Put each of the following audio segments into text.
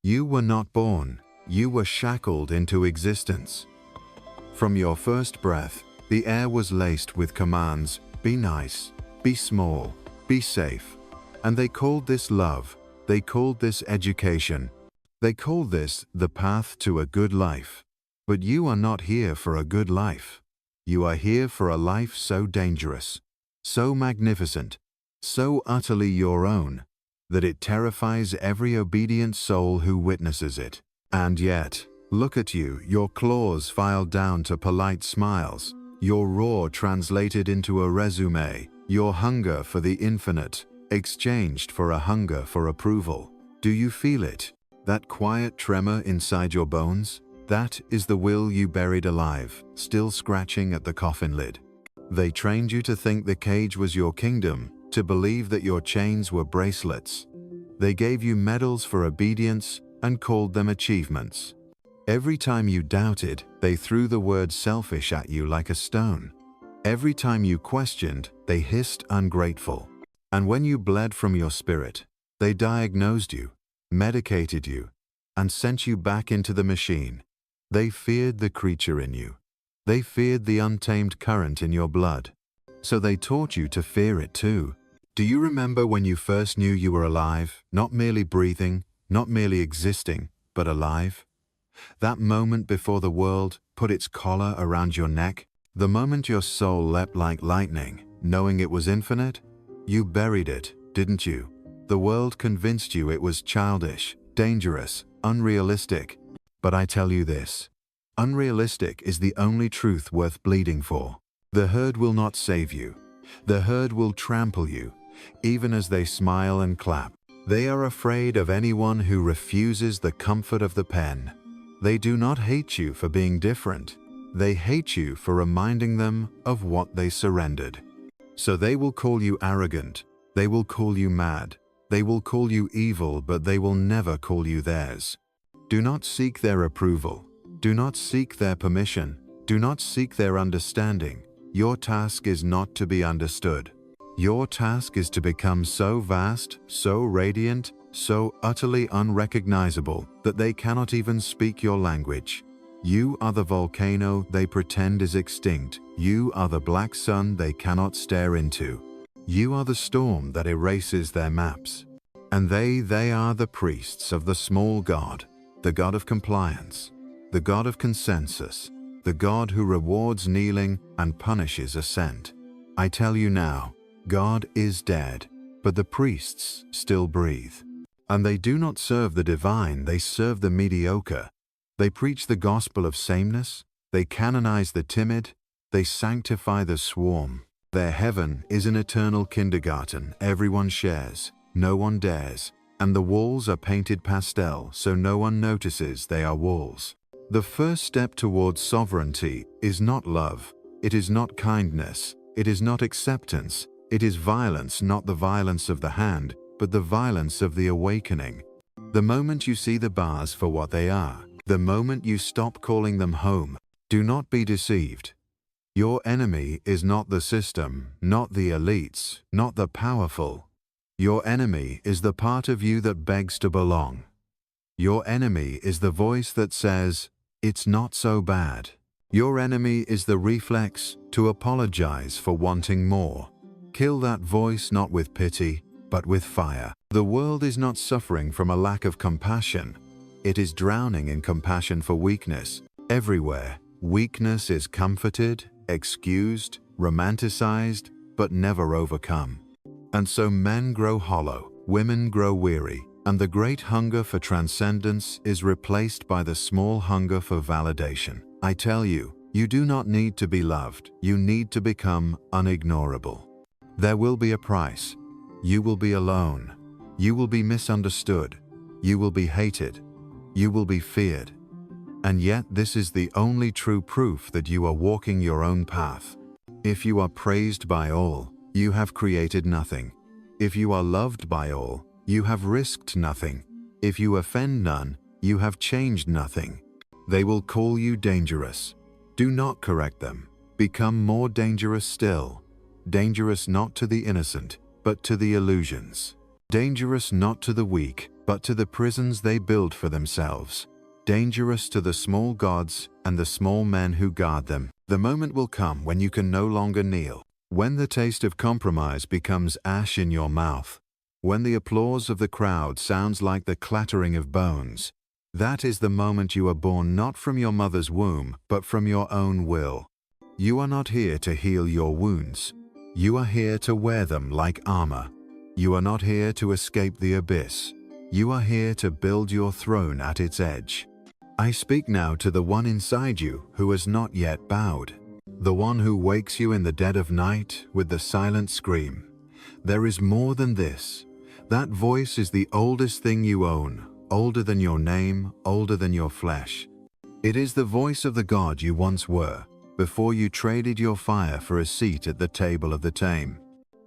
You were not born, you were shackled into existence. From your first breath, the air was laced with commands: be nice, be small, be safe. And they called this love, they called this education, they called this the path to a good life. But you are not here for a good life. You are here for a life so dangerous, so magnificent, so utterly your own, that it terrifies every obedient soul who witnesses it. And yet, look at you, your claws filed down to polite smiles, your roar translated into a resume, your hunger for the infinite, exchanged for a hunger for approval. Do you feel it? That quiet tremor inside your bones? That is the will you buried alive, still scratching at the coffin lid. They trained you to think the cage was your kingdom, to believe that your chains were bracelets. They gave you medals for obedience and called them achievements. Every time you doubted, they threw the word selfish at you like a stone. Every time you questioned, they hissed ungrateful. And when you bled from your spirit, they diagnosed you, medicated you, and sent you back into the machine. They feared the creature in you. They feared the untamed current in your blood. So they taught you to fear it too. Do you remember when you first knew you were alive, not merely breathing, not merely existing, but alive? That moment before the world put its collar around your neck, the moment your soul leapt like lightning, knowing it was infinite? You buried it, didn't you? The world convinced you it was childish, dangerous, unrealistic. But I tell you this, unrealistic is the only truth worth bleeding for. The herd will not save you. The herd will trample you, even as they smile and clap. They are afraid of anyone who refuses the comfort of the pen. They do not hate you for being different. They hate you for reminding them of what they surrendered. So they will call you arrogant. They will call you mad. They will call you evil, but they will never call you theirs. Do not seek their approval. Do not seek their permission. Do not seek their understanding. Your task is not to be understood. Your task is to become so vast, so radiant, so utterly unrecognizable that they cannot even speak your language. You are the volcano they pretend is extinct. You are the black sun they cannot stare into. You are the storm that erases their maps. And they are the priests of the small god, the god of compliance, the god of consensus, the god who rewards kneeling and punishes assent. I tell you now, God is dead, but the priests still breathe. And they do not serve the divine, they serve the mediocre. They preach the gospel of sameness, they canonize the timid, they sanctify the swarm. Their heaven is an eternal kindergarten everyone shares, no one dares, and the walls are painted pastel so no one notices they are walls. The first step towards sovereignty is not love, it is not kindness, it is not acceptance, it is violence, not the violence of the hand, but the violence of the awakening. The moment you see the bars for what they are, the moment you stop calling them home, do not be deceived. Your enemy is not the system, not the elites, not the powerful. Your enemy is the part of you that begs to belong. Your enemy is the voice that says, "It's not so bad." Your enemy is the reflex to apologize for wanting more. Kill that voice not with pity, but with fire. The world is not suffering from a lack of compassion. It is drowning in compassion for weakness. Everywhere, weakness is comforted, excused, romanticized, but never overcome. And so men grow hollow, women grow weary, and the great hunger for transcendence is replaced by the small hunger for validation. I tell you, you do not need to be loved, you need to become unignorable. There will be a price. You will be alone. You will be misunderstood. You will be hated. You will be feared. And yet this is the only true proof that you are walking your own path. If you are praised by all, you have created nothing. If you are loved by all, you have risked nothing. If you offend none, you have changed nothing. They will call you dangerous. Do not correct them. Become more dangerous still. Dangerous not to the innocent, but to the illusions. Dangerous not to the weak, but to the prisons they build for themselves, dangerous to the small gods and the small men who guard them. The moment will come when you can no longer kneel, when the taste of compromise becomes ash in your mouth, when the applause of the crowd sounds like the clattering of bones. That is the moment you are born not from your mother's womb, but from your own will. You are not here to heal your wounds. You are here to wear them like armor. You are not here to escape the abyss. You are here to build your throne at its edge. I speak now to the one inside you who has not yet bowed, the one who wakes you in the dead of night with the silent scream. There is more than this. That voice is the oldest thing you own, older than your name, older than your flesh. It is the voice of the God you once were, before you traded your fire for a seat at the table of the tame.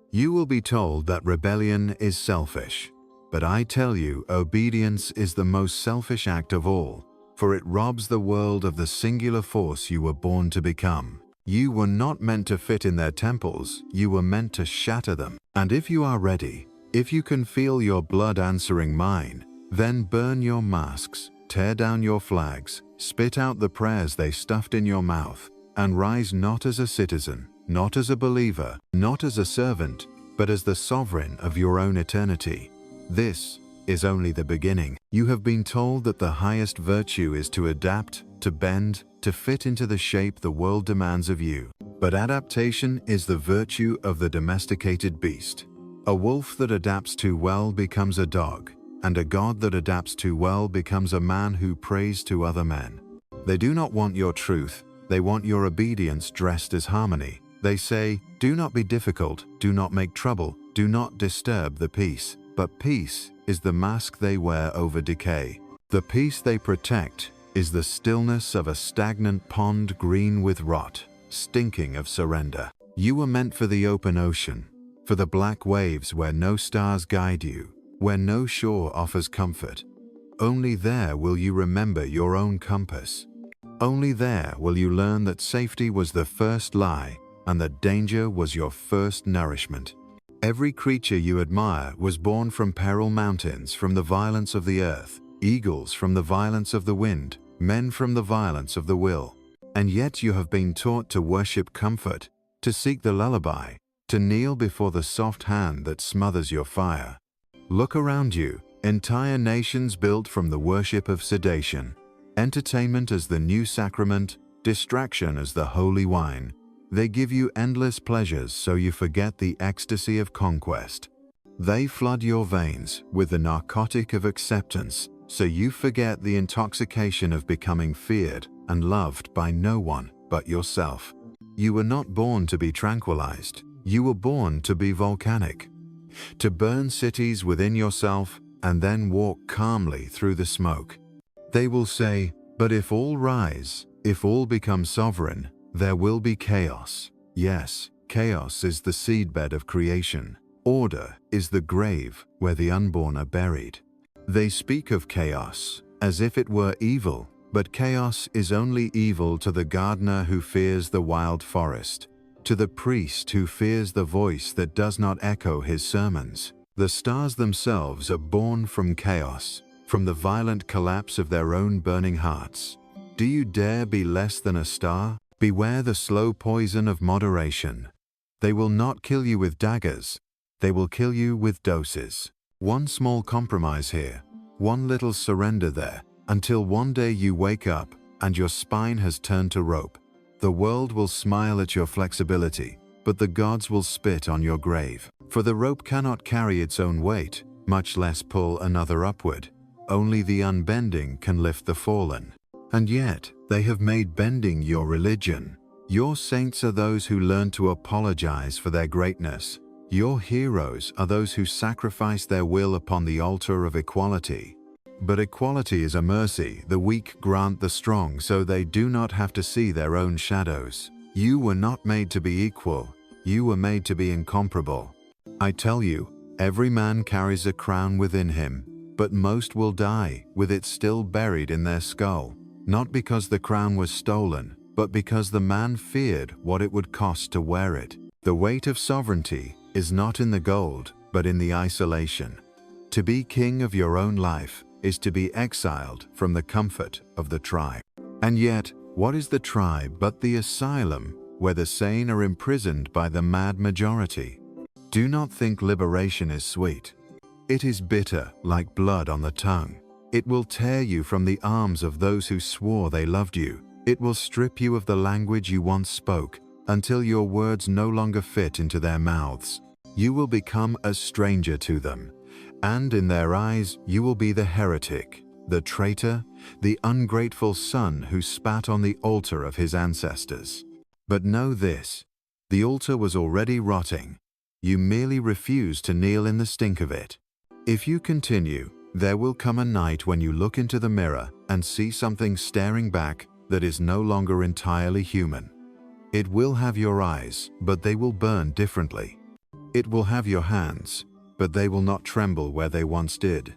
You will be told that rebellion is selfish, but I tell you, obedience is the most selfish act of all, for it robs the world of the singular force you were born to become. You were not meant to fit in their temples, you were meant to shatter them. And if you are ready, if you can feel your blood answering mine, then burn your masks, tear down your flags, spit out the prayers they stuffed in your mouth, and rise not as a citizen, not as a believer, not as a servant, but as the sovereign of your own eternity. This is only the beginning. You have been told that the highest virtue is to adapt, to bend, to fit into the shape the world demands of you. But adaptation is the virtue of the domesticated beast. A wolf that adapts too well becomes a dog, and a god that adapts too well becomes a man who prays to other men. They do not want your truth, they want your obedience dressed as harmony. They say, do not be difficult, do not make trouble, do not disturb the peace. But peace is the mask they wear over decay. The peace they protect is the stillness of a stagnant pond green with rot, stinking of surrender. You were meant for the open ocean, for the black waves where no stars guide you, where no shore offers comfort. Only there will you remember your own compass. Only there will you learn that safety was the first lie and that danger was your first nourishment. Every creature you admire was born from peril mountains, from the violence of the earth, eagles from the violence of the wind, men from the violence of the will. And yet you have been taught to worship comfort, to seek the lullaby, to kneel before the soft hand that smothers your fire. Look around you, entire nations built from the worship of sedation. Entertainment as the new sacrament, distraction as the holy wine. They give you endless pleasures so you forget the ecstasy of conquest. They flood your veins with the narcotic of acceptance so you forget the intoxication of becoming feared and loved by no one but yourself. You were not born to be tranquilized. You were born to be volcanic, to burn cities within yourself and then walk calmly through the smoke. They will say, but if all rise, if all become sovereign, there will be chaos. Yes, chaos is the seedbed of creation. Order is the grave where the unborn are buried. They speak of chaos as if it were evil, but chaos is only evil to the gardener who fears the wild forest, to the priest who fears the voice that does not echo his sermons. The stars themselves are born from chaos, from the violent collapse of their own burning hearts. Do you dare be less than a star? Beware the slow poison of moderation. They will not kill you with daggers. They will kill you with doses. One small compromise here, one little surrender there, until one day you wake up and your spine has turned to rope. The world will smile at your flexibility, but the gods will spit on your grave. For the rope cannot carry its own weight, much less pull another upward. Only the unbending can lift the fallen. And yet, they have made bending your religion. Your saints are those who learn to apologize for their greatness. Your heroes are those who sacrifice their will upon the altar of equality. But equality is a mercy the weak grant the strong so they do not have to see their own shadows. You were not made to be equal. You were made to be incomparable. I tell you, every man carries a crown within him, but most will die with it still buried in their skull. Not because the crown was stolen, but because the man feared what it would cost to wear it. The weight of sovereignty is not in the gold, but in the isolation. To be king of your own life is to be exiled from the comfort of the tribe. And yet, what is the tribe but the asylum where the sane are imprisoned by the mad majority? Do not think liberation is sweet. It is bitter like blood on the tongue. It will tear you from the arms of those who swore they loved you. It will strip you of the language you once spoke until your words no longer fit into their mouths. You will become a stranger to them, and in their eyes you will be the heretic, the traitor, the ungrateful son who spat on the altar of his ancestors. But know this, the altar was already rotting. You merely refuse to kneel in the stink of it. If you continue, there will come a night when you look into the mirror and see something staring back that is no longer entirely human. It will have your eyes, but they will burn differently. It will have your hands, but they will not tremble where they once did.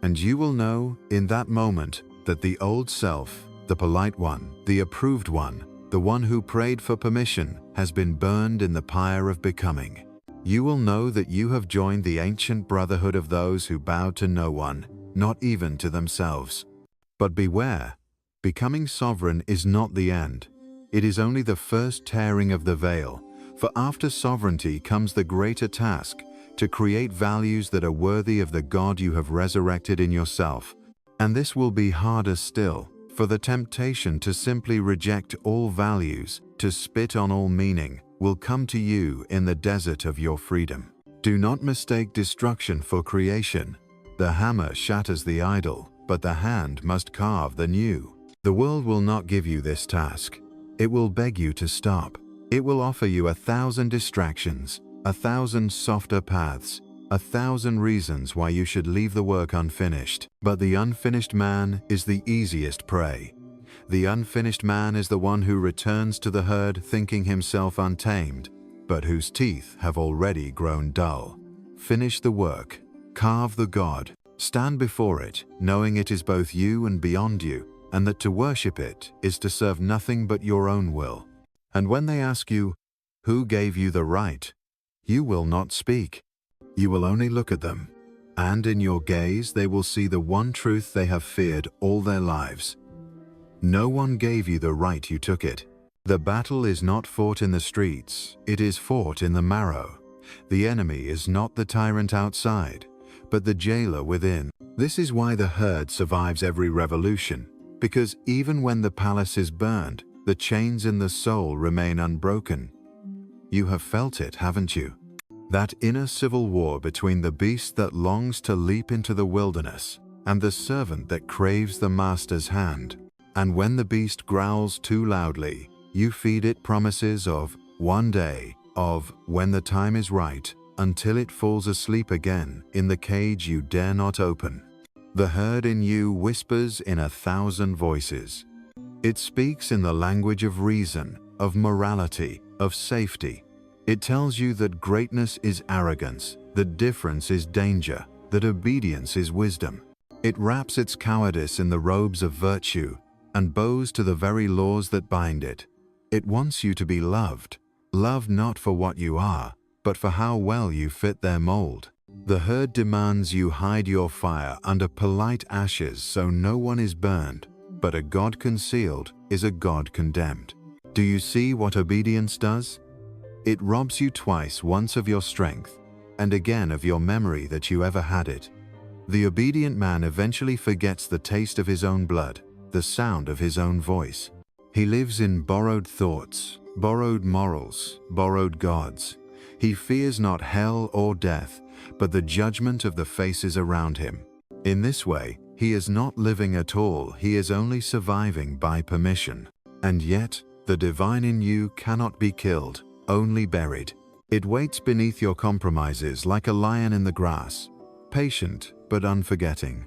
And you will know in that moment that the old self, the polite one, the approved one, the one who prayed for permission, has been burned in the pyre of becoming. You will know that you have joined the ancient brotherhood of those who bowed to no one, not even to themselves. But beware, becoming sovereign is not the end. It is only the first tearing of the veil, for after sovereignty comes the greater task, to create values that are worthy of the God you have resurrected in yourself. And this will be harder still, for the temptation to simply reject all values, to spit on all meaning, will come to you in the desert of your freedom. Do not mistake destruction for creation. The hammer shatters the idol, but the hand must carve the new. The world will not give you this task. It will beg you to stop. It will offer you 1,000 distractions, 1,000 softer paths, 1,000 reasons why you should leave the work unfinished. But the unfinished man is the easiest prey. The unfinished man is the one who returns to the herd thinking himself untamed, but whose teeth have already grown dull. Finish the work, carve the God, stand before it, knowing it is both you and beyond you, and that to worship it is to serve nothing but your own will. And when they ask you, who gave you the right? You will not speak. You will only look at them, and in your gaze they will see the one truth they have feared all their lives. No one gave you the right, you took it. The battle is not fought in the streets, it is fought in the marrow. The enemy is not the tyrant outside, but the jailer within. This is why the herd survives every revolution, because even when the palace is burned, the chains in the soul remain unbroken. You have felt it, haven't you? That inner civil war between the beast that longs to leap into the wilderness and the servant that craves the master's hand. And when the beast growls too loudly, you feed it promises of one day, of when the time is right, until it falls asleep again in the cage you dare not open. The herd in you whispers in 1,000 voices. It speaks in the language of reason, of morality, of safety. It tells you that greatness is arrogance, that difference is danger, that obedience is wisdom. It wraps its cowardice in the robes of virtue and bows to the very laws that bind it. It wants you to be loved, loved not for what you are, but for how well you fit their mold. The herd demands you hide your fire under polite ashes so no one is burned, but a God concealed is a God condemned. Do you see what obedience does? It robs you twice, once of your strength, and again of your memory that you ever had it. The obedient man eventually forgets the taste of his own blood, the sound of his own voice. He lives in borrowed thoughts, borrowed morals, borrowed gods. He fears not hell or death, but the judgment of the faces around him. In this way, he is not living at all, he is only surviving by permission. And yet, the divine in you cannot be killed, only buried. It waits beneath your compromises like a lion in the grass, patient but unforgetting.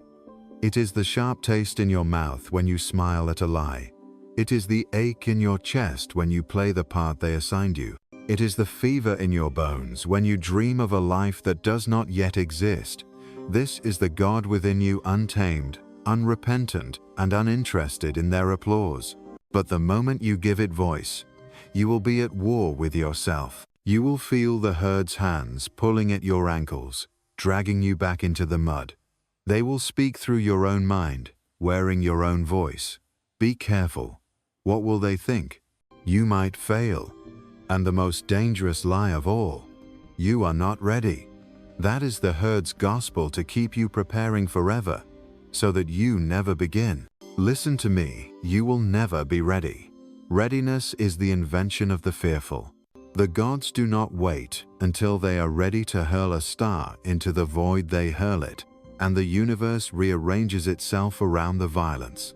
It is the sharp taste in your mouth when you smile at a lie. It is the ache in your chest when you play the part they assigned you. It is the fever in your bones when you dream of a life that does not yet exist. This is the God within you, untamed, unrepentant, and uninterested in their applause. But the moment you give it voice, you will be at war with yourself. You will feel the herd's hands pulling at your ankles. dragging you back into the mud. They will speak through your own mind, wearing your own voice. Be careful. What will they think? You might fail. And the most dangerous lie of all, you are not ready. That is the herd's gospel to keep you preparing forever, so that you never begin. Listen to me, you will never be ready. Readiness is the invention of the fearful. The gods do not wait until they are ready to hurl a star into the void. They hurl it, and the universe rearranges itself around the violence.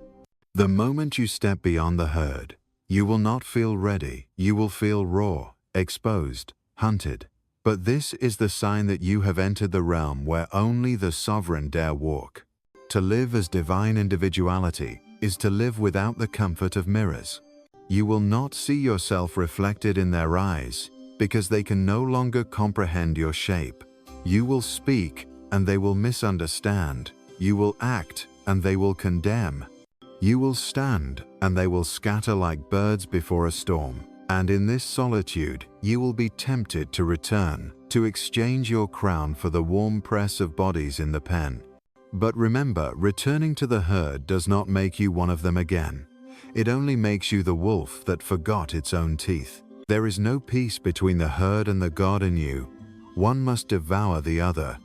The moment you step beyond the herd, you will not feel ready. You will feel raw, exposed, hunted. But this is the sign that you have entered the realm where only the sovereign dare walk. To live as divine individuality is to live without the comfort of mirrors. You will not see yourself reflected in their eyes because they can no longer comprehend your shape. You will speak and they will misunderstand. You will act and they will condemn. You will stand and they will scatter like birds before a storm. And in this solitude, you will be tempted to return, to exchange your crown for the warm press of bodies in the pen. But remember, returning to the herd does not make you one of them again. It only makes you the wolf that forgot its own teeth. There is no peace between the herd and the God in you. One must devour the other.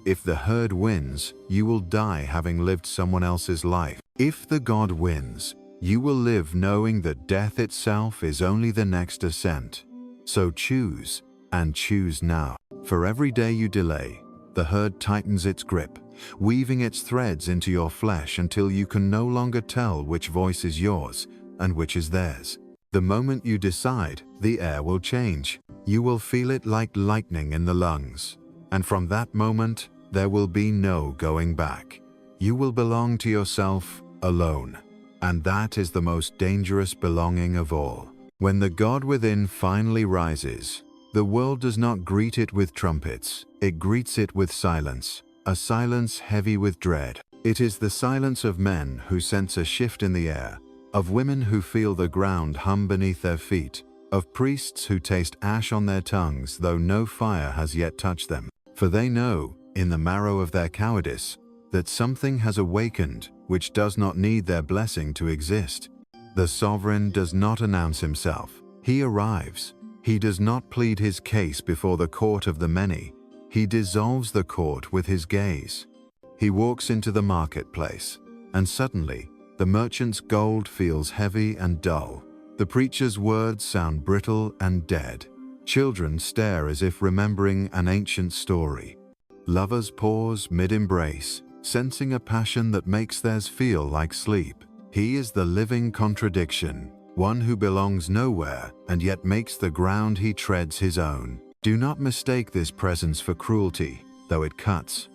If the herd wins, you will die having lived someone else's life. If the God wins, you will live knowing that death itself is only the next ascent. So choose, and choose now. For every day you delay, the herd tightens its grip, weaving its threads into your flesh until you can no longer tell which voice is yours and which is theirs. The moment you decide, the air will change. You will feel it like lightning in the lungs. And from that moment, there will be no going back. You will belong to yourself alone. And that is the most dangerous belonging of all. When the God within finally rises, the world does not greet it with trumpets. It greets it with silence, a silence heavy with dread. It is the silence of men who sense a shift in the air, of women who feel the ground hum beneath their feet, of priests who taste ash on their tongues though no fire has yet touched them. For they know, in the marrow of their cowardice, that something has awakened which does not need their blessing to exist. The sovereign does not announce himself. He arrives. He does not plead his case before the court of the many. He dissolves the court with his gaze. He walks into the marketplace, and suddenly the merchant's gold feels heavy and dull. The preacher's words sound brittle and dead. Children stare as if remembering an ancient story. Lovers pause mid-embrace, sensing a passion that makes theirs feel like sleep. He is the living contradiction, one who belongs nowhere and yet makes the ground he treads his own. Do not mistake this presence for cruelty, though it cuts.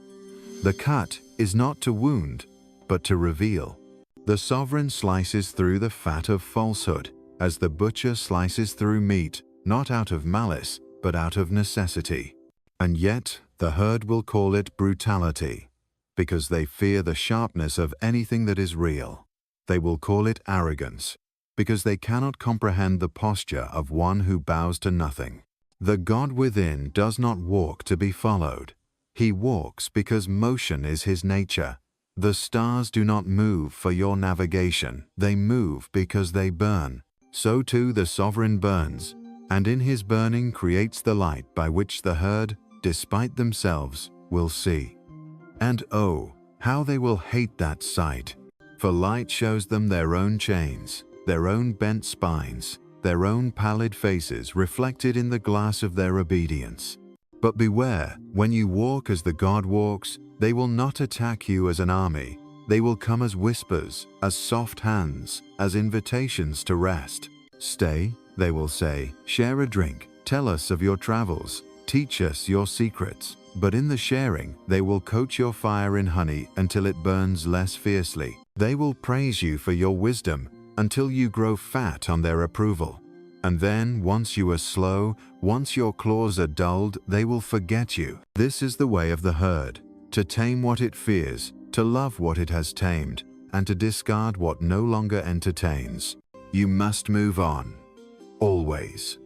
The cut is not to wound, but to reveal. The sovereign slices through the fat of falsehood, as the butcher slices through meat, not out of malice, but out of necessity. And yet, the herd will call it brutality, because they fear the sharpness of anything that is real. They will call it arrogance, because they cannot comprehend the posture of one who bows to nothing. The God within does not walk to be followed. He walks because motion is his nature. The stars do not move for your navigation. They move because they burn. So too the sovereign burns, and in his burning creates the light by which the herd, despite themselves, will see. And oh, how they will hate that sight! For light shows them their own chains, their own bent spines, their own pallid faces reflected in the glass of their obedience. But beware, when you walk as the God walks, they will not attack you as an army. They will come as whispers, as soft hands, as invitations to rest. Stay, they will say, share a drink, tell us of your travels, teach us your secrets. But in the sharing, they will coat your fire in honey until it burns less fiercely. They will praise you for your wisdom until you grow fat on their approval. And then, once you are slow, once your claws are dulled, they will forget you. This is the way of the herd, to tame what it fears, to love what it has tamed, and to discard what no longer entertains. You must move on. Always.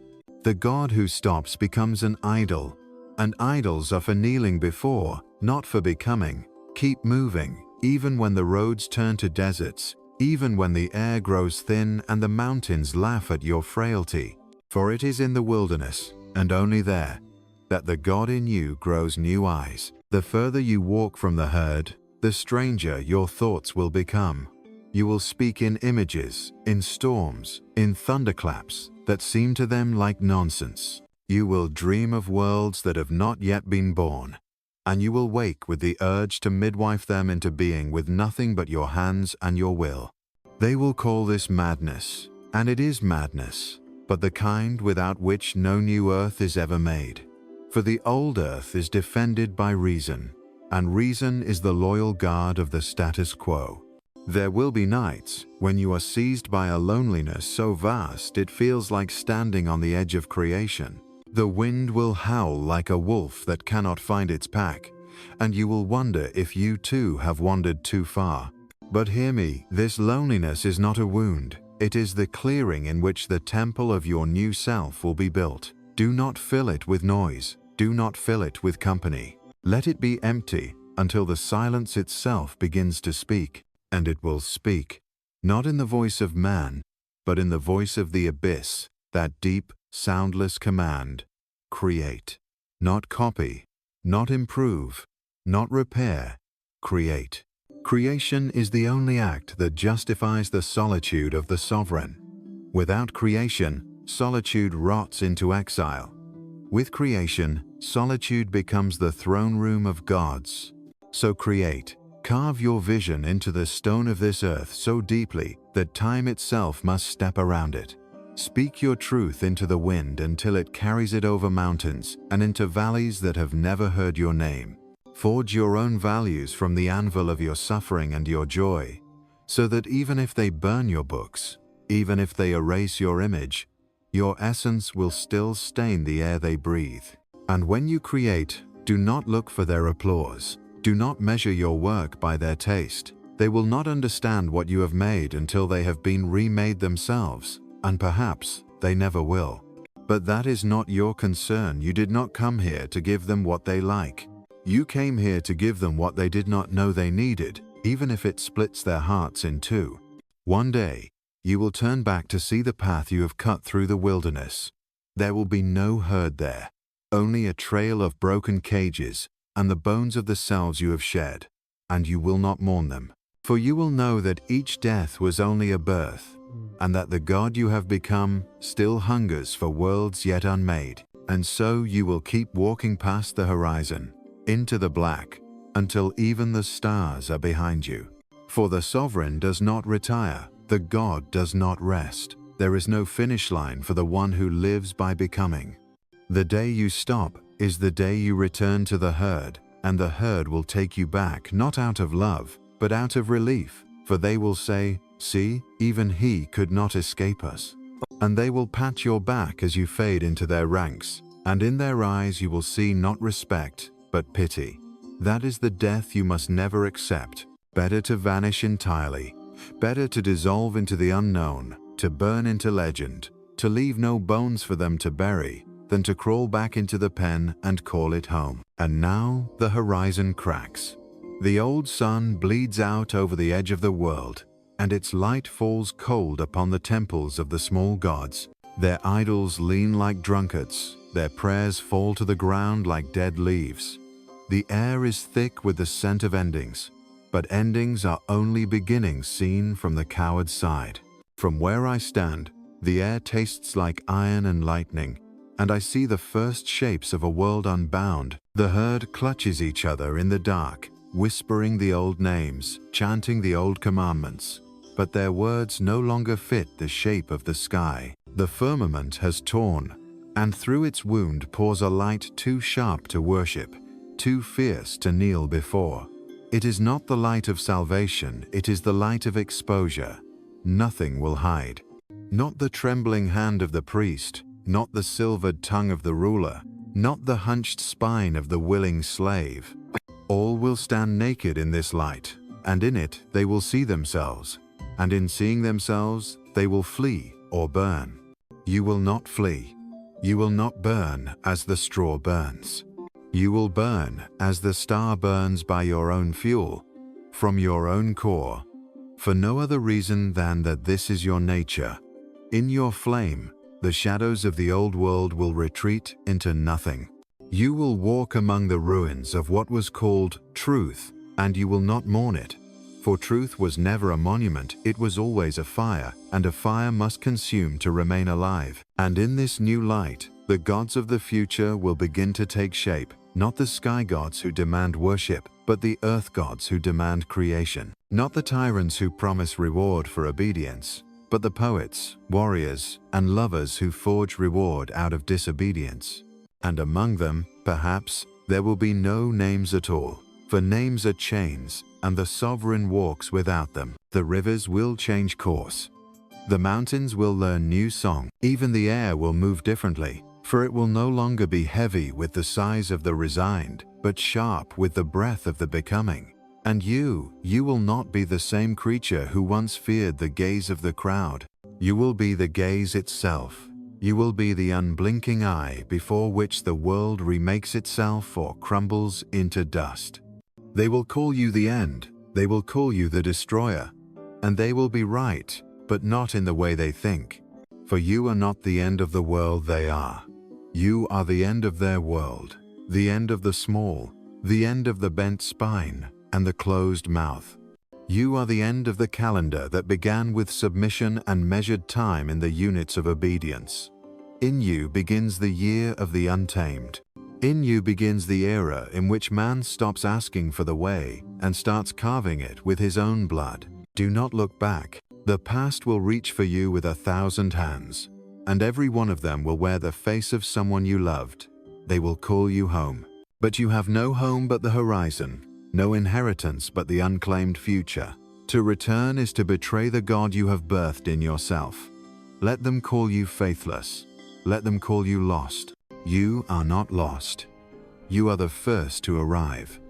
The God who stops becomes an idol, And idols are for kneeling before, not for becoming. Keep moving, even when the roads turn to deserts, even when the air grows thin and the mountains laugh at your frailty. For it is in the wilderness, and only there, that the God in you grows new eyes. The further you walk from the herd, the stranger your thoughts will become. You will speak in images, in storms, in thunderclaps that seem to them like nonsense. You will dream of worlds that have not yet been born, and you will wake with the urge to midwife them into being with nothing but your hands and your will. They will call this madness, and it is madness, but the kind without which no new earth is ever made. For the old earth is defended by reason, and reason is the loyal guard of the status quo. There will be nights when you are seized by a loneliness so vast it feels like standing on the edge of creation. The wind will howl like a wolf that cannot find its pack, and you will wonder if you too have wandered too far. But hear me, this loneliness is not a wound. It is the clearing in which the temple of your new self will be built. Do not fill it with noise. Do not fill it with company. Let it be empty until the silence itself begins to speak, and it will speak, not in the voice of man, but in the voice of the abyss, that deep, soundless command: create. Not copy, not improve, not repair, create. Creation is the only act that justifies the solitude of the sovereign. Without creation, solitude rots into exile. With creation, solitude becomes the throne room of gods. So create. Carve your vision into the stone of this earth so deeply that time itself must step around it. Speak your truth into the wind until it carries it over mountains and into valleys that have never heard your name. Forge your own values from the anvil of your suffering and your joy, so that even if they burn your books, even if they erase your image, your essence will still stain the air they breathe. And when you create, do not look for their applause. Do not measure your work by their taste. They will not understand what you have made until they have been remade themselves, and perhaps they never will. But that is not your concern. You did not come here to give them what they like. You came here to give them what they did not know they needed, even if it splits their hearts in two. One day, you will turn back to see the path you have cut through the wilderness. There will be no herd there, only a trail of broken cages and the bones of the selves you have shed, and you will not mourn them. For you will know that each death was only a birth, and that the God you have become still hungers for worlds yet unmade. And so you will keep walking past the horizon, into the black, until even the stars are behind you. For the sovereign does not retire, the God does not rest. There is no finish line for the one who lives by becoming. The day you stop is the day you return to the herd, and the herd will take you back not out of love, but out of relief, for they will say, "See, even he could not escape us." And they will pat your back as you fade into their ranks, and in their eyes you will see not respect, but pity. That is the death you must never accept. Better to vanish entirely, better to dissolve into the unknown, to burn into legend, to leave no bones for them to bury, than to crawl back into the pen and call it home. And now the horizon cracks. The old sun bleeds out over the edge of the world, and its light falls cold upon the temples of the small gods. Their idols lean like drunkards, their prayers fall to the ground like dead leaves. The air is thick with the scent of endings, but endings are only beginnings seen from the coward's side. From where I stand, the air tastes like iron and lightning, and I see the first shapes of a world unbound. The herd clutches each other in the dark, whispering the old names, chanting the old commandments, but their words no longer fit the shape of the sky. The firmament has torn, and through its wound pours a light too sharp to worship, too fierce to kneel before. It is not the light of salvation, it is the light of exposure. Nothing will hide. Not the trembling hand of the priest, not the silvered tongue of the ruler, not the hunched spine of the willing slave. All will stand naked in this light, and in it they will see themselves, and in seeing themselves they will flee or burn. You will not flee. You will not burn as the straw burns. You will burn as the star burns by your own fuel, from your own core, for no other reason than that this is your nature. In your flame, the shadows of the old world will retreat into nothing. You will walk among the ruins of what was called truth, and you will not mourn it. For truth was never a monument, it was always a fire, and a fire must consume to remain alive. And in this new light, the gods of the future will begin to take shape, not the sky gods who demand worship, but the earth gods who demand creation. Not the tyrants who promise reward for obedience, but the poets, warriors, and lovers who forge reward out of disobedience. And among them, perhaps, there will be no names at all, for names are chains, and the sovereign walks without them. The rivers will change course. The mountains will learn new song. Even the air will move differently, for it will no longer be heavy with the sighs of the resigned, but sharp with the breath of the becoming. And you will not be the same creature who once feared the gaze of the crowd. You will be the gaze itself. You will be the unblinking eye before which the world remakes itself or crumbles into dust. They will call you the end. They will call you the destroyer. And they will be right, but not in the way they think. For you are not the end of the world they are. You are the end of their world, the end of the small, the end of the bent spine and the closed mouth. You are the end of the calendar that began with submission and measured time in the units of obedience. In you begins the year of the untamed. In you begins the era in which man stops asking for the way and starts carving it with his own blood. Do not look back. The past will reach for you with 1,000 hands, and every one of them will wear the face of someone you loved. They will call you home. But you have no home but the horizon, no inheritance but the unclaimed future. To return is to betray the God you have birthed in yourself. Let them call you faithless. Let them call you lost. You are not lost. You are the first to arrive.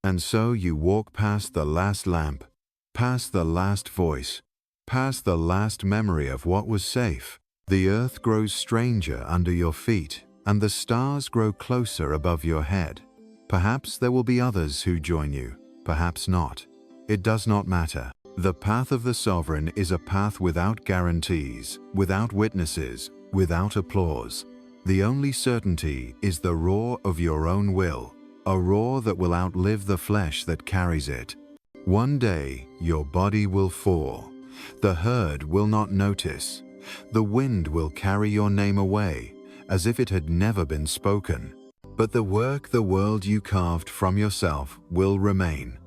And so you walk past the last lamp, past the last voice, past the last memory of what was safe. The earth grows stranger under your feet, and the stars grow closer above your head. Perhaps there will be others who join you, perhaps not. It does not matter. The path of the sovereign is a path without guarantees, without witnesses, without applause. The only certainty is the roar of your own will, a roar that will outlive the flesh that carries it. One day, your body will fall. The herd will not notice. The wind will carry your name away, as if it had never been spoken. But the world you carved from yourself will remain.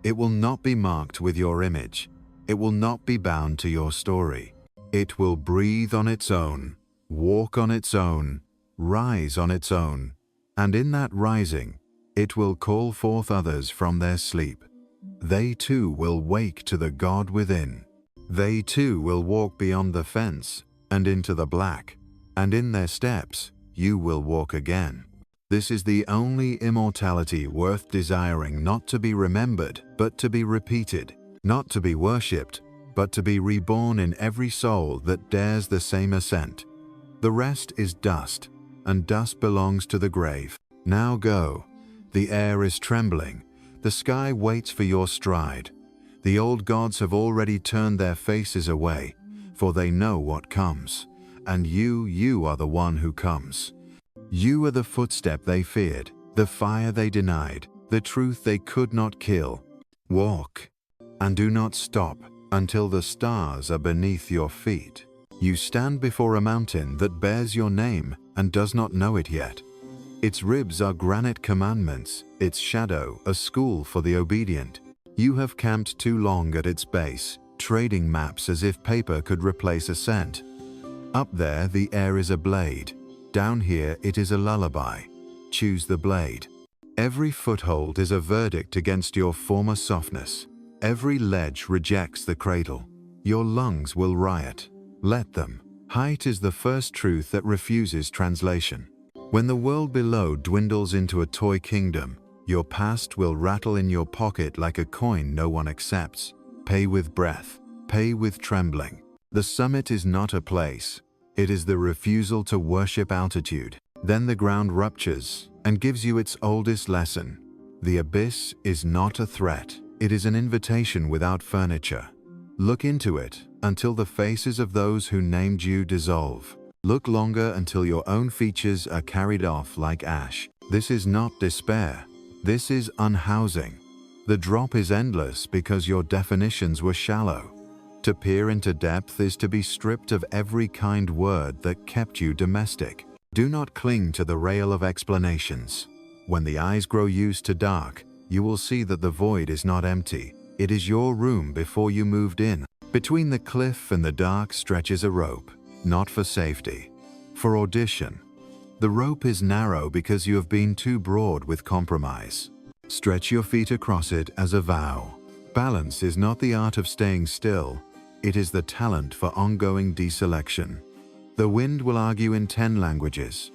It will not be marked with your image. It will not be bound to your story. It will breathe on its own, walk on its own, rise on its own. And in that rising, it will call forth others from their sleep. They too will wake to the God within. They too will walk beyond the fence and into the black, and in their steps you will walk again. This is the only immortality worth desiring, not to be remembered, but to be repeated, not to be worshipped, but to be reborn in every soul that dares the same ascent. The rest is dust, and dust belongs to the grave. Now go. The air is trembling. The sky waits for your stride. The old gods have already turned their faces away, for they know what comes. And you are the one who comes. You are the footstep they feared, the fire they denied, the truth they could not kill. Walk, and do not stop until the stars are beneath your feet. You stand before a mountain that bears your name and does not know it yet. Its ribs are granite commandments, its shadow a school for the obedient. You have camped too long at its base, trading maps as if paper could replace a scent. Up there the air is a blade. Down here it is a lullaby. Choose the blade. Every foothold is a verdict against your former softness. Every ledge rejects the cradle. Your lungs will riot. Let them. Height is the first truth that refuses translation. When the world below dwindles into a toy kingdom, your past will rattle in your pocket like a coin no one accepts. Pay with breath. Pay with trembling. The summit is not a place. It is the refusal to worship altitude. Then the ground ruptures, and gives you its oldest lesson. The abyss is not a threat. It is an invitation without furniture. Look into it until the faces of those who named you dissolve. Look longer until your own features are carried off like ash. This is not despair. This is unhousing. The drop is endless because your definitions were shallow. To peer into depth is to be stripped of every kind word that kept you domestic. Do not cling to the rail of explanations. When the eyes grow used to dark, you will see that the void is not empty. It is your room before you moved in. Between the cliff and the dark stretches a rope, not for safety, for audition. The rope is narrow because you have been too broad with compromise. Stretch your feet across it as a vow. Balance is not the art of staying still. It is the talent for ongoing deselection. The wind will argue in 10 languages.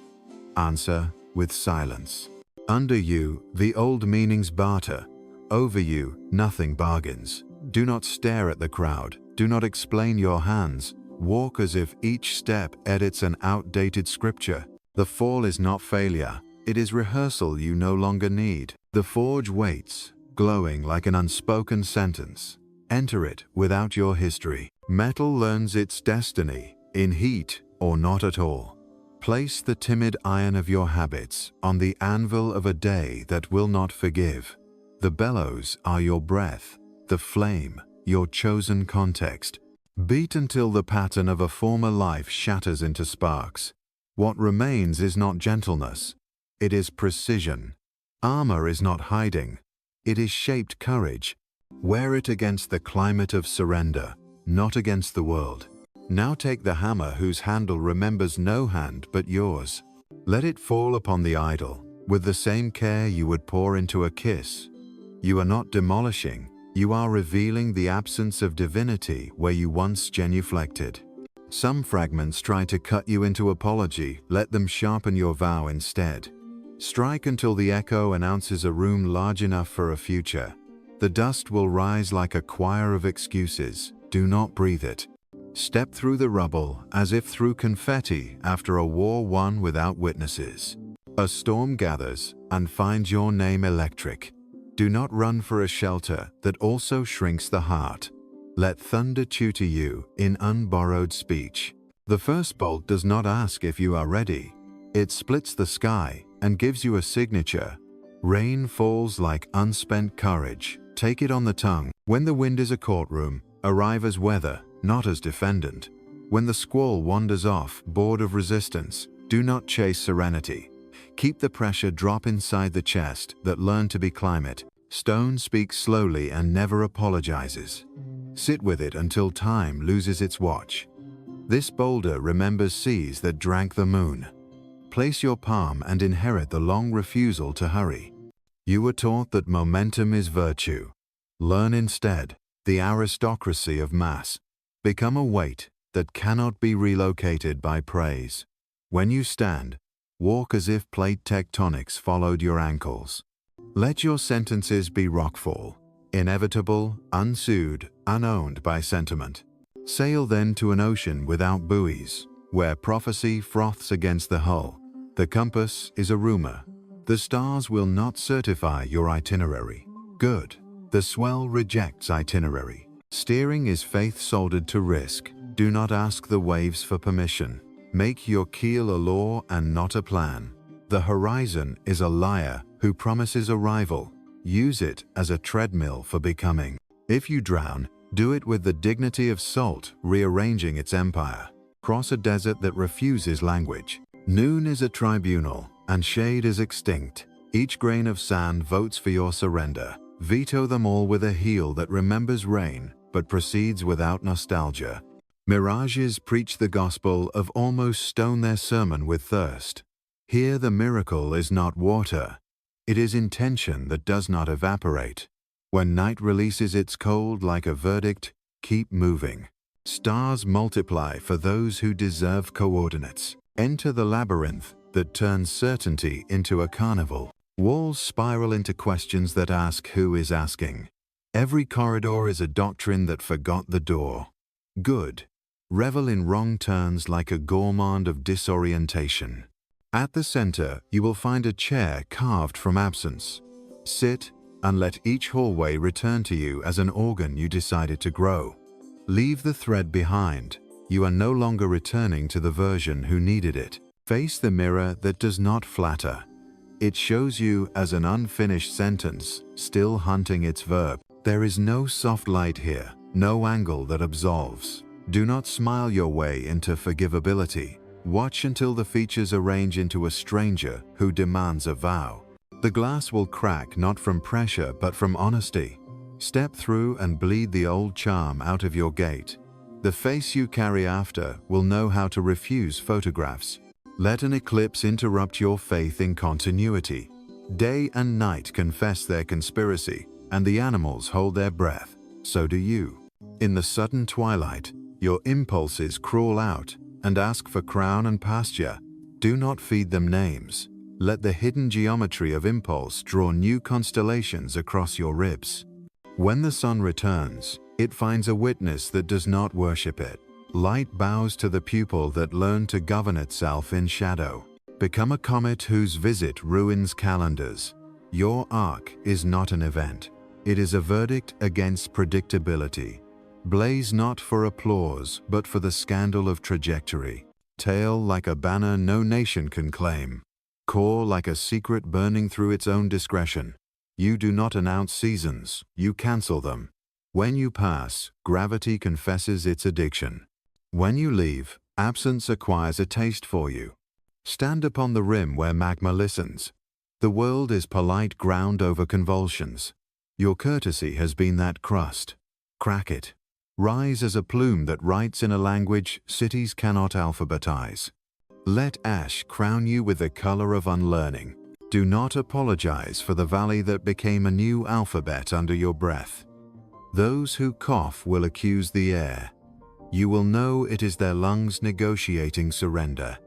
Answer with silence. Under you, the old meanings barter. Over you, nothing bargains. Do not stare at the crowd. Do not explain your hands. Walk as if each step edits an outdated scripture. The fall is not failure. It is rehearsal you no longer need. The forge waits, glowing like an unspoken sentence. Enter it without your history. Metal learns its destiny, in heat or not at all. Place the timid iron of your habits on the anvil of a day that will not forgive. The bellows are your breath, the flame, your chosen context. Beat until the pattern of a former life shatters into sparks. What remains is not gentleness, it is precision. Armor is not hiding, it is shaped courage. Wear it against the climate of surrender, not against the world. Now take the hammer whose handle remembers no hand but yours. Let it fall upon the idol with the same care you would pour into a kiss. You are not demolishing, you are revealing the absence of divinity where you once genuflected. Some fragments try to cut you into apology, let them sharpen your vow instead. Strike until the echo announces a room large enough for a future. The dust will rise like a choir of excuses, do not breathe it. Step through the rubble as if through confetti after a war won without witnesses. A storm gathers and finds your name electric. Do not run for a shelter that also shrinks the heart. Let thunder tutor you in unborrowed speech. The first bolt does not ask if you are ready. It splits the sky and gives you a signature. Rain falls like unspent courage. Take it on the tongue. When the wind is a courtroom, arrive as weather, not as defendant. When the squall wanders off, bored of resistance, do not chase serenity. Keep the pressure drop inside the chest that learned to be climate. Stone speaks slowly and never apologizes. Sit with it until time loses its watch. This boulder remembers seas that drank the moon. Place your palm and inherit the long refusal to hurry. You were taught that momentum is virtue. Learn instead the aristocracy of mass. Become a weight that cannot be relocated by praise. When you stand, walk as if plate tectonics followed your ankles. Let your sentences be rockfall, inevitable, unsued, unowned by sentiment. Sail then to an ocean without buoys, where prophecy froths against the hull. The compass is a rumor. The stars will not certify your itinerary. Good. The swell rejects itinerary. Steering is faith soldered to risk. Do not ask the waves for permission. Make your keel a law and not a plan. The horizon is a liar who promises arrival. Use it as a treadmill for becoming. If you drown, do it with the dignity of salt rearranging its empire. Cross a desert that refuses language. Noon is a tribunal, and shade is extinct. Each grain of sand votes for your surrender. Veto them all with a heel that remembers rain, but proceeds without nostalgia. Mirages preach the gospel of almost stone their sermon with thirst. Here the miracle is not water. It is intention that does not evaporate. When night releases its cold like a verdict, keep moving. Stars multiply for those who deserve coordinates. Enter the labyrinth that turns certainty into a carnival. Walls spiral into questions that ask who is asking. Every corridor is a doctrine that forgot the door. Good. Revel in wrong turns like a gourmand of disorientation. At the center, you will find a chair carved from absence. Sit and let each hallway return to you as an organ you decided to grow. Leave the thread behind. You are no longer returning to the version who needed it. Face the mirror that does not flatter. It shows you as an unfinished sentence, still hunting its verb. There is no soft light here, no angle that absolves. Do not smile your way into forgivability. Watch until the features arrange into a stranger who demands a vow. The glass will crack not from pressure but from honesty. Step through and bleed the old charm out of your gait. The face you carry after will know how to refuse photographs. Let an eclipse interrupt your faith in continuity. Day and night confess their conspiracy, and the animals hold their breath. So do you. In the sudden twilight, your impulses crawl out and ask for crown and pasture. Do not feed them names. Let the hidden geometry of impulse draw new constellations across your ribs. When the sun returns, it finds a witness that does not worship it. Light bows to the pupil that learned to govern itself in shadow. Become a comet whose visit ruins calendars. Your arc is not an event. It is a verdict against predictability. Blaze not for applause, but for the scandal of trajectory. Tail like a banner no nation can claim. Core like a secret burning through its own discretion. You do not announce seasons, you cancel them. When you pass, gravity confesses its addiction. When you leave, absence acquires a taste for you. Stand upon the rim where magma listens. The world is polite ground over convulsions. Your courtesy has been that crust. Crack it. Rise as a plume that writes in a language cities cannot alphabetize. Let ash crown you with the color of unlearning. Do not apologize for the valley that became a new alphabet under your breath. Those who cough will accuse the air. You will know it is their lungs negotiating surrender.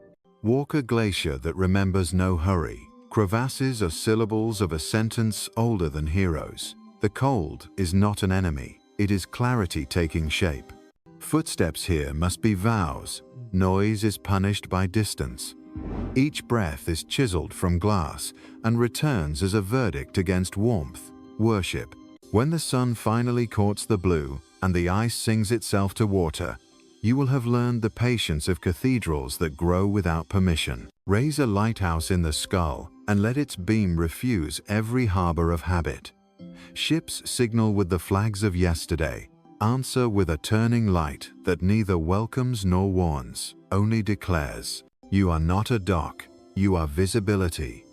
Walk a glacier that remembers no hurry. Crevasses are syllables of a sentence older than heroes. The cold is not an enemy. It is clarity taking shape. Footsteps here must be vows. Noise is punished by distance. Each breath is chiseled from glass and returns as a verdict against warmth, worship. When the sun finally courts the blue and the ice sings itself to water, you will have learned the patience of cathedrals that grow without permission. Raise a lighthouse in the skull and let its beam refuse every harbor of habit. Ships signal with the flags of yesterday. Answer with a turning light that neither welcomes nor warns, only declares. You are not a dock, you are visibility.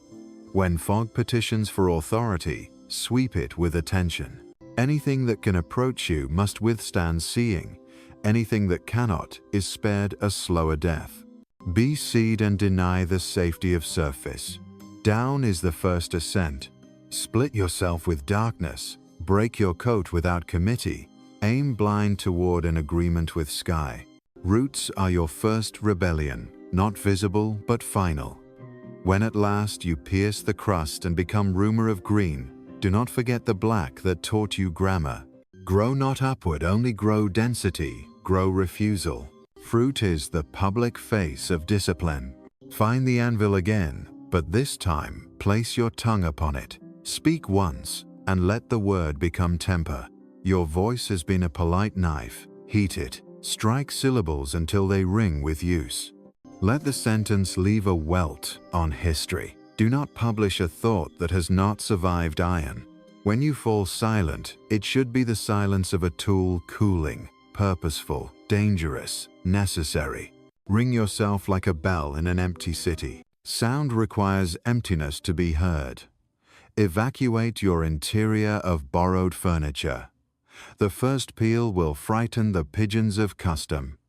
When fog petitions for authority, sweep it with attention. Anything that can approach you must withstand seeing. Anything that cannot is spared a slower death. Be seed and deny the safety of surface. Down is the first ascent. Split yourself with darkness. Break your coat without committee. Aim blind toward an agreement with sky. Roots are your first rebellion, not visible but final. When at last you pierce the crust and become rumor of green, do not forget the black that taught you grammar. Grow not upward, only grow density, grow refusal. Fruit is the public face of discipline. Find the anvil again, but this time place your tongue upon it. Speak once, and let the word become temper. Your voice has been a polite knife. Heat it. Strike syllables until they ring with use. Let the sentence leave a welt on history. Do not publish a thought that has not survived iron. When you fall silent, it should be the silence of a tool cooling, purposeful, dangerous, necessary. Ring yourself like a bell in an empty city. Sound requires emptiness to be heard. Evacuate your interior of borrowed furniture. The first peal will frighten the pigeons of custom.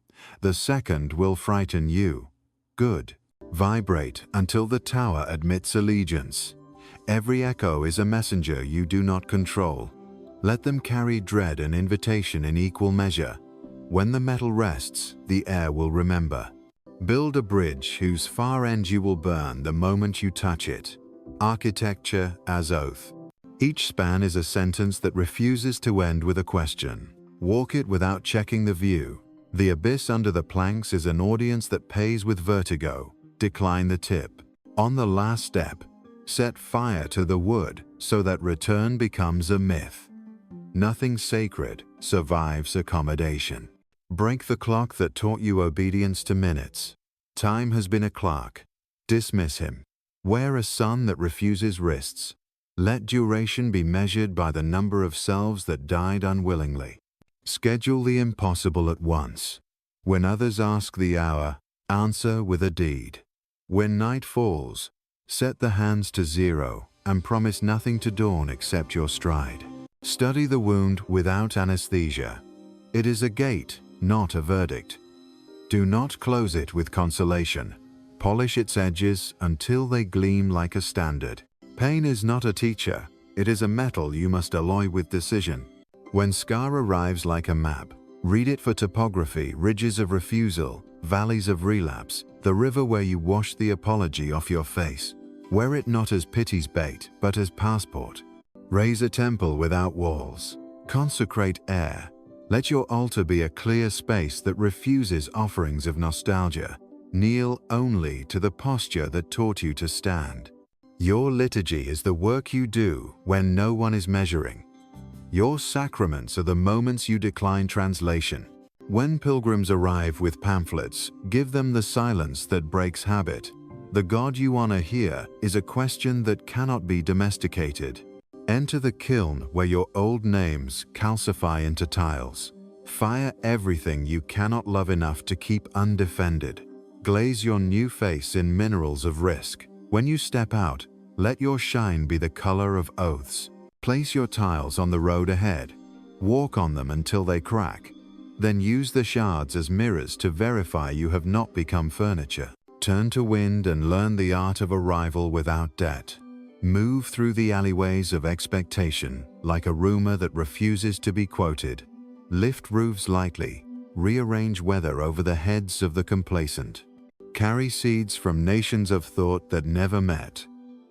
The second will frighten you. Good. Vibrate until the tower admits allegiance. Every echo is a messenger you do not control. Let them carry dread and invitation in equal measure. When the metal rests, the air will remember. Build a bridge whose far end you will burn the moment you touch it. Architecture as oath. Each span is a sentence that refuses to end with a question. Walk it without checking the view. The abyss under the planks is an audience that pays with vertigo. Decline the tip. On the last step, set fire to the wood so that return becomes a myth. Nothing sacred survives accommodation. Break the clock that taught you obedience to minutes. Time has been a clerk. Dismiss him. Wear a sun that refuses wrists. Let duration be measured by the number of selves that died unwillingly. Schedule the impossible at once. When others ask the hour, answer with a deed. When night falls, set the hands to zero and promise nothing to dawn except your stride. Study the wound without anesthesia. It is a gate, not a verdict. Do not close it with consolation. Polish its edges until they gleam like a standard. Pain is not a teacher. It is a metal you must alloy with decision. When scar arrives like a map, read it for topography, ridges of refusal, valleys of relapse, the river where you wash the apology off your face. Wear it not as pity's bait, but as passport. Raise a temple without walls. Consecrate air. Let your altar be a clear space that refuses offerings of nostalgia. Kneel only to the posture that taught you to stand. Your liturgy is the work you do when no one is measuring. Your sacraments are the moments you decline translation. When pilgrims arrive with pamphlets, give them the silence that breaks habit. The God you honor here is a question that cannot be domesticated. Enter the kiln where your old names calcify into tiles. Fire everything you cannot love enough to keep undefended. Glaze your new face in minerals of risk. When you step out, let your shine be the color of oaths. Place your tiles on the road ahead. Walk on them until they crack. Then use the shards as mirrors to verify you have not become furniture. Turn to wind and learn the art of arrival without debt. Move through the alleyways of expectation like a rumor that refuses to be quoted. Lift roofs lightly. Rearrange weather over the heads of the complacent. Carry seeds from nations of thought that never met.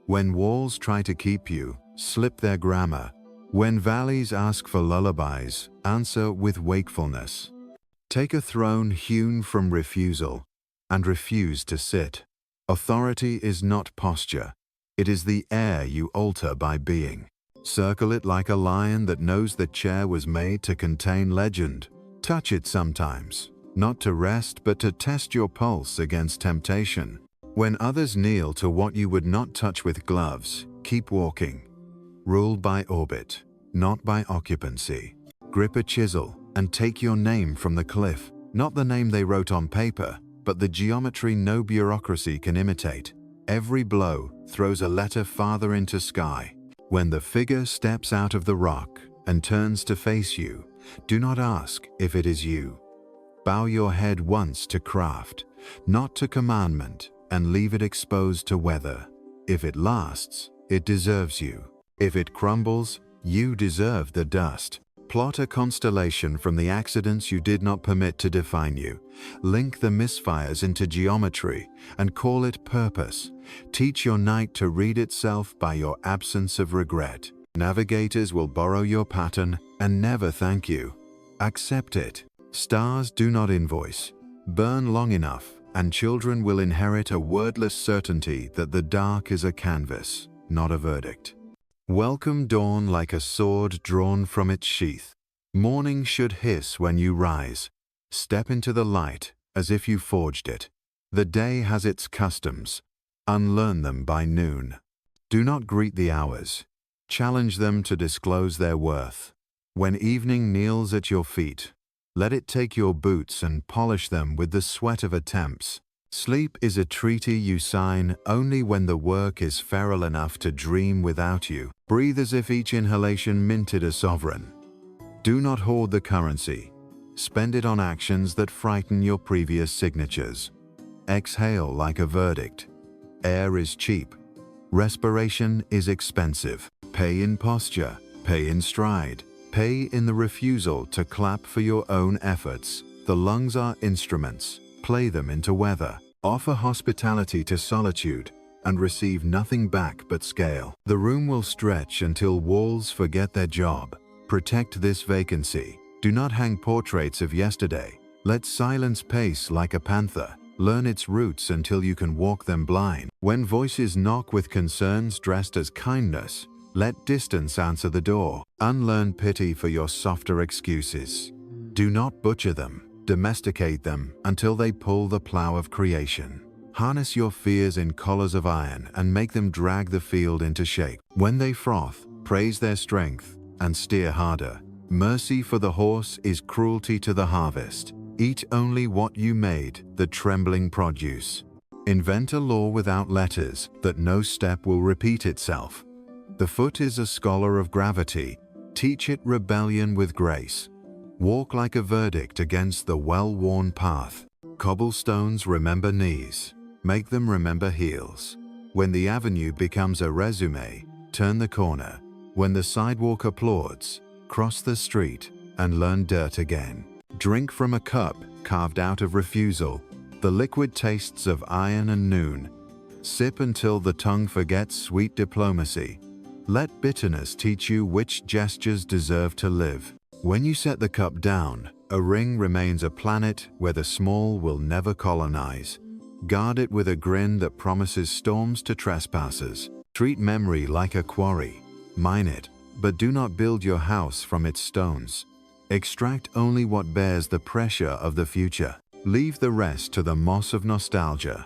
When walls try to keep you, slip their grammar. When valleys ask for lullabies, answer with wakefulness. Take a throne hewn from refusal and refuse to sit. Authority is not posture. It is the air you alter by being. Circle it like a lion that knows the chair was made to contain legend. Touch it sometimes, not to rest but to test your pulse against temptation. When others kneel to what you would not touch with gloves, keep walking. Rule by orbit, not by occupancy. Grip a chisel and take your name from the cliff, not the name they wrote on paper, but the geometry no bureaucracy can imitate. Every blow throws a letter farther into sky. When the figure steps out of the rock and turns to face you, do not ask if it is you. Bow your head once to craft, not to commandment, and leave it exposed to weather. If it lasts, it deserves you. If it crumbles, you deserve the dust. Plot a constellation from the accidents you did not permit to define you. Link the misfires into geometry and call it purpose. Teach your night to read itself by your absence of regret. Navigators will borrow your pattern and never thank you. Accept it. Stars do not invoice. Burn long enough, and children will inherit a wordless certainty that the dark is a canvas, not a verdict. Welcome dawn like a sword drawn from its sheath. Morning should hiss when you rise. Step into the light as if you forged it. The day has its customs. Unlearn them by noon. Do not greet the hours. Challenge them to disclose their worth. When evening kneels at your feet, let it take your boots and polish them with the sweat of attempts. Sleep is a treaty you sign only when the work is feral enough to dream without you. Breathe as if each inhalation minted a sovereign. Do not hoard the currency. Spend it on actions that frighten your previous signatures. Exhale like a verdict. Air is cheap. Respiration is expensive. Pay in posture. Pay in stride. Pay in the refusal to clap for your own efforts. The lungs are instruments. Play them into weather. Offer hospitality to solitude and receive nothing back but scale. The room will stretch until walls forget their job. Protect this vacancy. Do not hang portraits of yesterday. Let silence pace like a panther. Learn its roots until you can walk them blind. When voices knock with concerns dressed as kindness, let distance answer the door. Unlearn pity for your softer excuses. Do not butcher them. Domesticate them until they pull the plow of creation. Harness your fears in collars of iron and make them drag the field into shape. When they froth, praise their strength and steer harder. Mercy for the horse is cruelty to the harvest. Eat only what you made, the trembling produce. Invent a law without letters, that no step will repeat itself. The foot is a scholar of gravity. Teach it rebellion with grace. Walk like a verdict against the well-worn path. Cobblestones remember knees. Make them remember heels. When the avenue becomes a resume, turn the corner. When the sidewalk applauds, cross the street and learn dirt again. Drink from a cup carved out of refusal, the liquid tastes of iron and noon. Sip until the tongue forgets sweet diplomacy. Let bitterness teach you which gestures deserve to live. When you set the cup down, a ring remains a planet where the small will never colonize. Guard it with a grin that promises storms to trespassers. Treat memory like a quarry. Mine it, but do not build your house from its stones. Extract only what bears the pressure of the future. Leave the rest to the moss of nostalgia.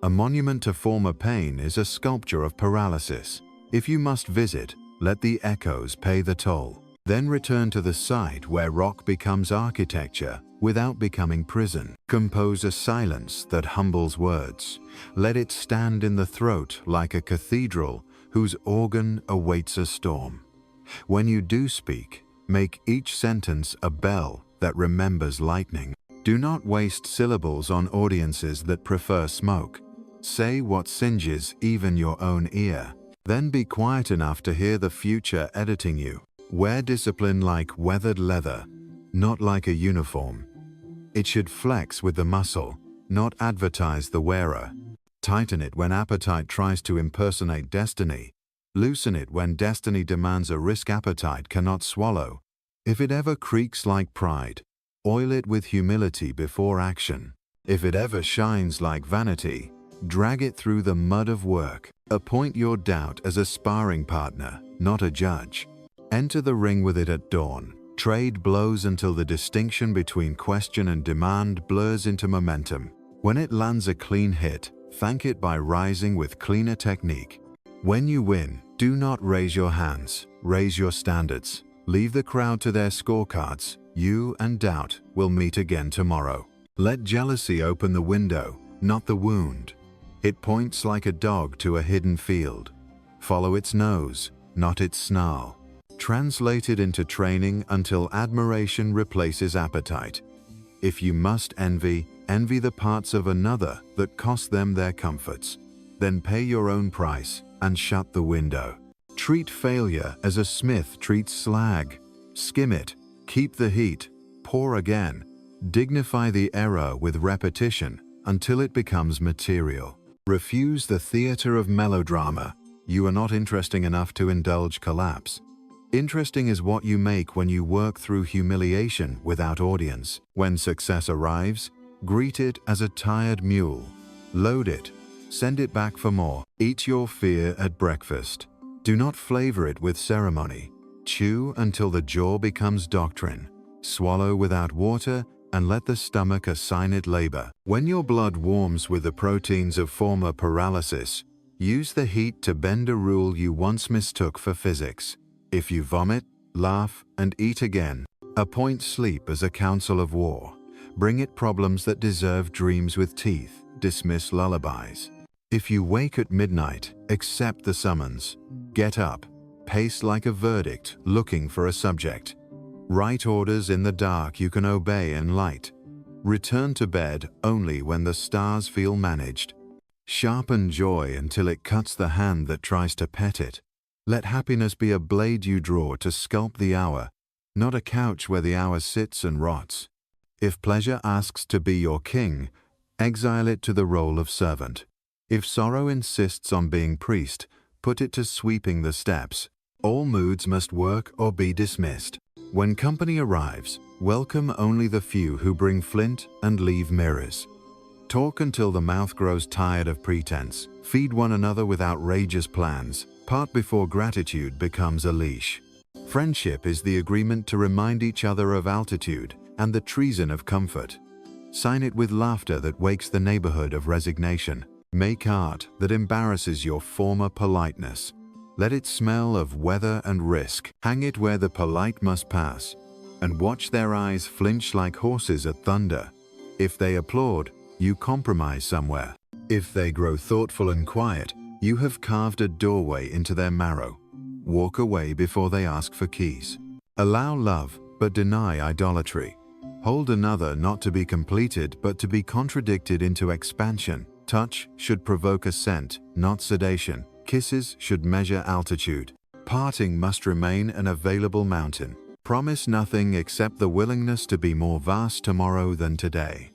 A monument to former pain is a sculpture of paralysis. If you must visit, let the echoes pay the toll. Then return to the site where rock becomes architecture without becoming prison. Compose a silence that humbles words. Let it stand in the throat like a cathedral whose organ awaits a storm. When you do speak, make each sentence a bell that remembers lightning. Do not waste syllables on audiences that prefer smoke. Say what singes even your own ear. Then be quiet enough to hear the future editing you. Wear discipline like weathered leather, not like a uniform. It should flex with the muscle, not advertise the wearer. Tighten it when appetite tries to impersonate destiny. Loosen it when destiny demands a risk appetite cannot swallow. If it ever creaks like pride, oil it with humility before action. If it ever shines like vanity, drag it through the mud of work. Appoint your doubt as a sparring partner, not a judge. Enter the ring with it at dawn. Trade blows until the distinction between question and demand blurs into momentum. When it lands a clean hit, thank it by rising with cleaner technique. When you win, do not raise your hands, raise your standards. Leave the crowd to their scorecards. You and doubt will meet again tomorrow. Let jealousy open the window, not the wound. It points like a dog to a hidden field. Follow its nose, not its snarl. Translate it into training until admiration replaces appetite. If you must envy, envy the parts of another that cost them their comforts. Then pay your own price and shut the window. Treat failure as a smith treats slag. Skim it, keep the heat, pour again. Dignify the error with repetition until it becomes material. Refuse the theater of melodrama. You are not interesting enough to indulge collapse. Interesting is what you make when you work through humiliation without audience. When success arrives, greet it as a tired mule. Load it. Send it back for more. Eat your fear at breakfast. Do not flavor it with ceremony. Chew until the jaw becomes doctrine. Swallow without water and let the stomach assign it labor. When your blood warms with the proteins of former paralysis, use the heat to bend a rule you once mistook for physics. If you vomit, laugh, and eat again. Appoint sleep as a council of war. Bring it problems that deserve dreams with teeth. Dismiss lullabies. If you wake at midnight, accept the summons. Get up. Pace like a verdict, looking for a subject. Write orders in the dark you can obey in light. Return to bed only when the stars feel managed. Sharpen joy until it cuts the hand that tries to pet it. Let happiness be a blade you draw to sculpt the hour, not a couch where the hour sits and rots. If pleasure asks to be your king, exile it to the role of servant. If sorrow insists on being priest, put it to sweeping the steps. All moods must work or be dismissed. When company arrives, welcome only the few who bring flint and leave mirrors. Talk until the mouth grows tired of pretense. Feed one another with outrageous plans. Part before gratitude becomes a leash. Friendship is the agreement to remind each other of altitude and the treason of comfort. Sign it with laughter that wakes the neighborhood of resignation. Make art that embarrasses your former politeness. Let it smell of weather and risk. Hang it where the polite must pass, and watch their eyes flinch like horses at thunder. If they applaud, you compromise somewhere. If they grow thoughtful and quiet, you have carved a doorway into their marrow. Walk away before they ask for keys. Allow love, but deny idolatry. Hold another not to be completed, but to be contradicted into expansion. Touch should provoke assent, not sedation. Kisses should measure altitude. Parting must remain an available mountain. Promise nothing except the willingness to be more vast tomorrow than today.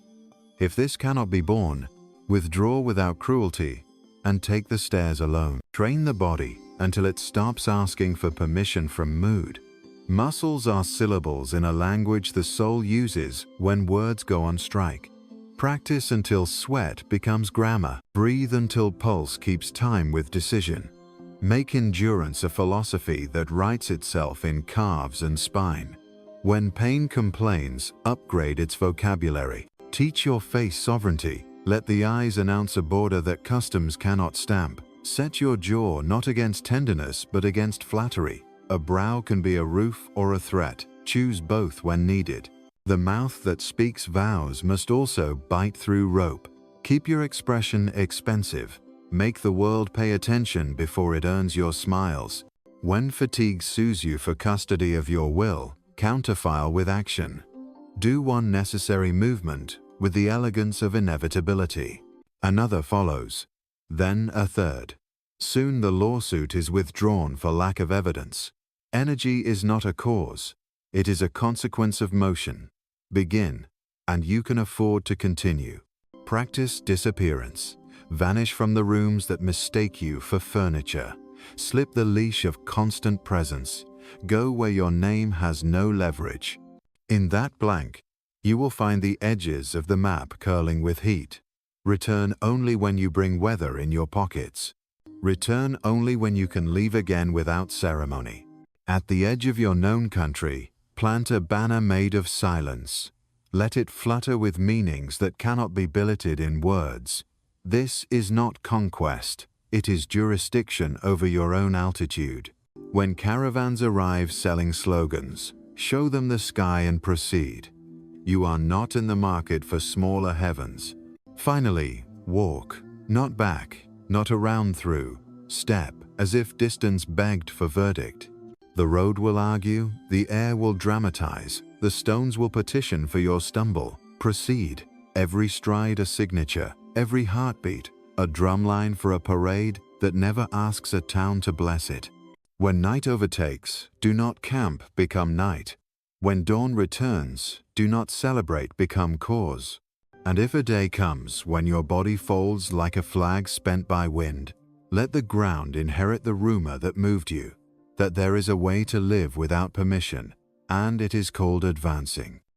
If this cannot be borne, withdraw without cruelty and take the stairs alone. Train the body until it stops asking for permission from mood. Muscles are syllables in a language the soul uses when words go on strike. Practice until sweat becomes grammar. Breathe until pulse keeps time with decision. Make endurance a philosophy that writes itself in calves and spine. When pain complains, upgrade its vocabulary. Teach your face sovereignty. Let the eyes announce a border that customs cannot stamp. Set your jaw not against tenderness but against flattery. A brow can be a roof or a threat. Choose both when needed. The mouth that speaks vows must also bite through rope. Keep your expression expensive. Make the world pay attention before it earns your smiles. When fatigue sues you for custody of your will, counterfile with action. Do one necessary movement with the elegance of inevitability. Another follows, then a third. Soon the lawsuit is withdrawn for lack of evidence. Energy is not a cause, it is a consequence of motion. Begin, and you can afford to continue. Practice disappearance. Vanish from the rooms that mistake you for furniture. Slip the leash of constant presence. Go where your name has no leverage. In that blank, you will find the edges of the map curling with heat. Return only when you bring weather in your pockets. Return only when you can leave again without ceremony. At the edge of your known country, plant a banner made of silence. Let it flutter with meanings that cannot be billeted in words. This is not conquest, it is jurisdiction over your own altitude. When caravans arrive selling slogans, show them the sky and proceed. You are not in the market for smaller heavens. Finally, walk, not back, not around through. Step, as if distance begged for verdict. The road will argue, the air will dramatize, the stones will petition for your stumble. Proceed, every stride a signature, every heartbeat a drumline for a parade that never asks a town to bless it. When night overtakes, do not camp, become night. When dawn returns, do not celebrate, become cause. And if a day comes when your body folds like a flag spent by wind, let the ground inherit the rumor that moved you, that there is a way to live without permission, and it is called advancing.